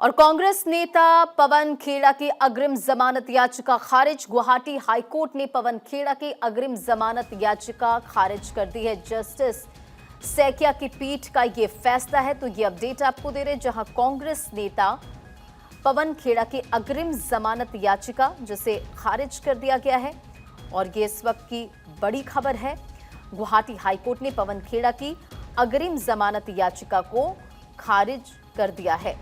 और कांग्रेस नेता पवन खेड़ा की अग्रिम जमानत याचिका खारिज। गुवाहाटी हाईकोर्ट ने पवन खेड़ा की अग्रिम जमानत याचिका खारिज कर दी है। जस्टिस सैकिया की पीठ का यह फैसला है। तो ये अपडेट आपको दे रहे, जहां कांग्रेस नेता पवन खेड़ा की अग्रिम जमानत याचिका जिसे खारिज कर दिया गया है और ये इस वक्त की बड़ी खबर है। गुवाहाटी हाईकोर्ट ने पवन खेड़ा की अग्रिम जमानत याचिका को खारिज कर दिया है।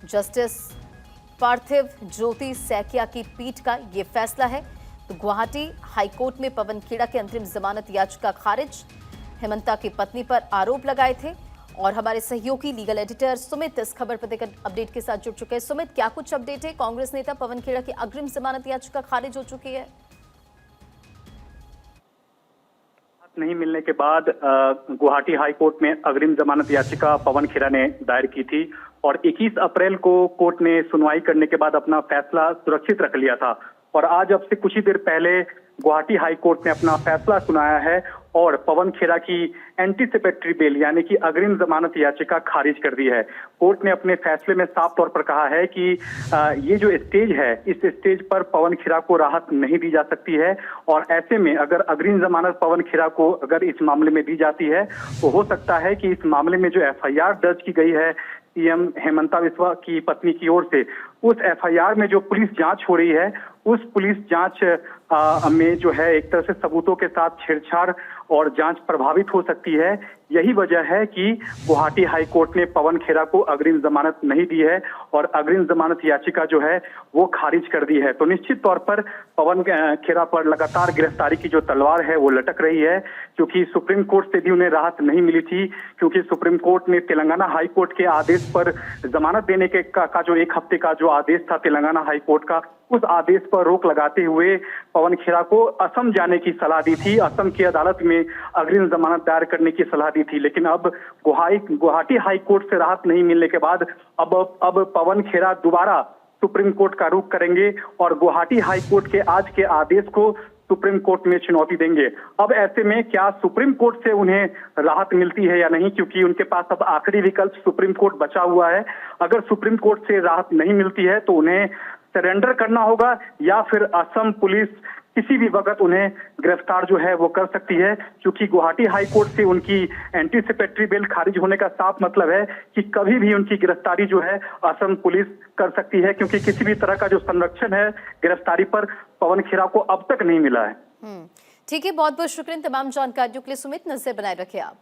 जस्टिस पार्थिव ज्योति सैकिया की पीठ का यह फैसला है। तो गुवाहाटी हाईकोर्ट में पवन खेड़ा की अंतरिम जमानत याचिका खारिज। हेमंता की पत्नी पर आरोप लगाए थे और हमारे सहयोगी लीगल एडिटर सुमित इस खबर पर देकर अपडेट के साथ जुड़ चुके हैं। सुमित, क्या कुछ अपडेट है? कांग्रेस नेता पवन खेड़ा की अग्रिम जमानत याचिका खारिज हो चुकी है। नहीं मिलने के बाद गुवाहाटी हाईकोर्ट में अग्रिम जमानत याचिका पवन खेड़ा ने दायर की थी और 21 अप्रैल को कोर्ट ने सुनवाई करने के बाद अपना फैसला सुरक्षित रख लिया था। और आज अब से कुछ ही देर पहले गुवाहाटी हाईकोर्ट ने अपना फैसला सुनाया है और पवन खेड़ा की एंटीसिपेटरी बेल यानी कि अग्रिम जमानत याचिका खारिज कर दी है। कोर्ट ने अपने फैसले में साफ तौर पर कहा है कि ये जो स्टेज है, इस स्टेज पर पवन खेड़ा को राहत नहीं दी जा सकती है और ऐसे में अगर अग्रिम जमानत पवन खेड़ा को अगर इस मामले में दी जाती है तो हो सकता है कि इस मामले में जो एफआईआर दर्ज की गई है सीएम हेमंता बिस्वा की पत्नी की ओर से, उस एफआईआर में जो पुलिस जांच हो रही है, उस पुलिस जांच में जो है एक तरह से सबूतों के साथ छेड़छाड़ और जांच प्रभावित हो सकती है। यही वजह है कि गुवाहाटी हाईकोर्ट ने पवन खेड़ा को अग्रिम जमानत नहीं दी है और अग्रिम जमानत याचिका जो है वो खारिज कर दी है। तो निश्चित तौर पर पवन खेड़ा पर लगातार गिरफ्तारी की जो तलवार है वो लटक रही है, क्योंकि सुप्रीम कोर्ट से भी उन्हें राहत नहीं मिली थी, क्योंकि सुप्रीम कोर्ट ने तेलंगाना हाईकोर्ट के आदेश पर जमानत देने के का जो एक हफ्ते का जो आदेश था तेलंगाना हाईकोर्ट का, उस आदेश पर रोक लगाते हुए पवन खेड़ा को असम जाने की सलाह दी थी, असम की अदालत में अग्रिम जमानत दायर करने की सलाह दी थी। लेकिन अब गुवाहाटी हाई कोर्ट से राहत नहीं मिलने के बाद अब पवन खेड़ा दोबारा सुप्रीम कोर्ट का रुख करेंगे और गुवाहाटी हाई कोर्ट के आज के आदेश को सुप्रीम कोर्ट में चुनौती देंगे। अब ऐसे में क्या सुप्रीम कोर्ट से उन्हें राहत मिलती है या नहीं, क्योंकि उनके पास अब आखिरी विकल्प सुप्रीम कोर्ट बचा हुआ है। अगर सुप्रीम कोर्ट से राहत नहीं मिलती है तो उन्हें सरेंडर करना होगा या फिर असम पुलिस किसी भी वक्त उन्हें गिरफ्तार जो है वो कर सकती है, क्योंकि गुवाहाटी हाई कोर्ट से उनकी एंटीसिपेटरी बेल खारिज होने का साफ मतलब है कि कभी भी उनकी गिरफ्तारी जो है असम पुलिस कर सकती है, क्योंकि किसी भी तरह का जो संरक्षण है गिरफ्तारी पर पवन खेड़ा को अब तक नहीं मिला है। ठीक है, बहुत बहुत शुक्रिया तमाम जानकारियों के लिए सुमित। नजर बनाए रखे आप।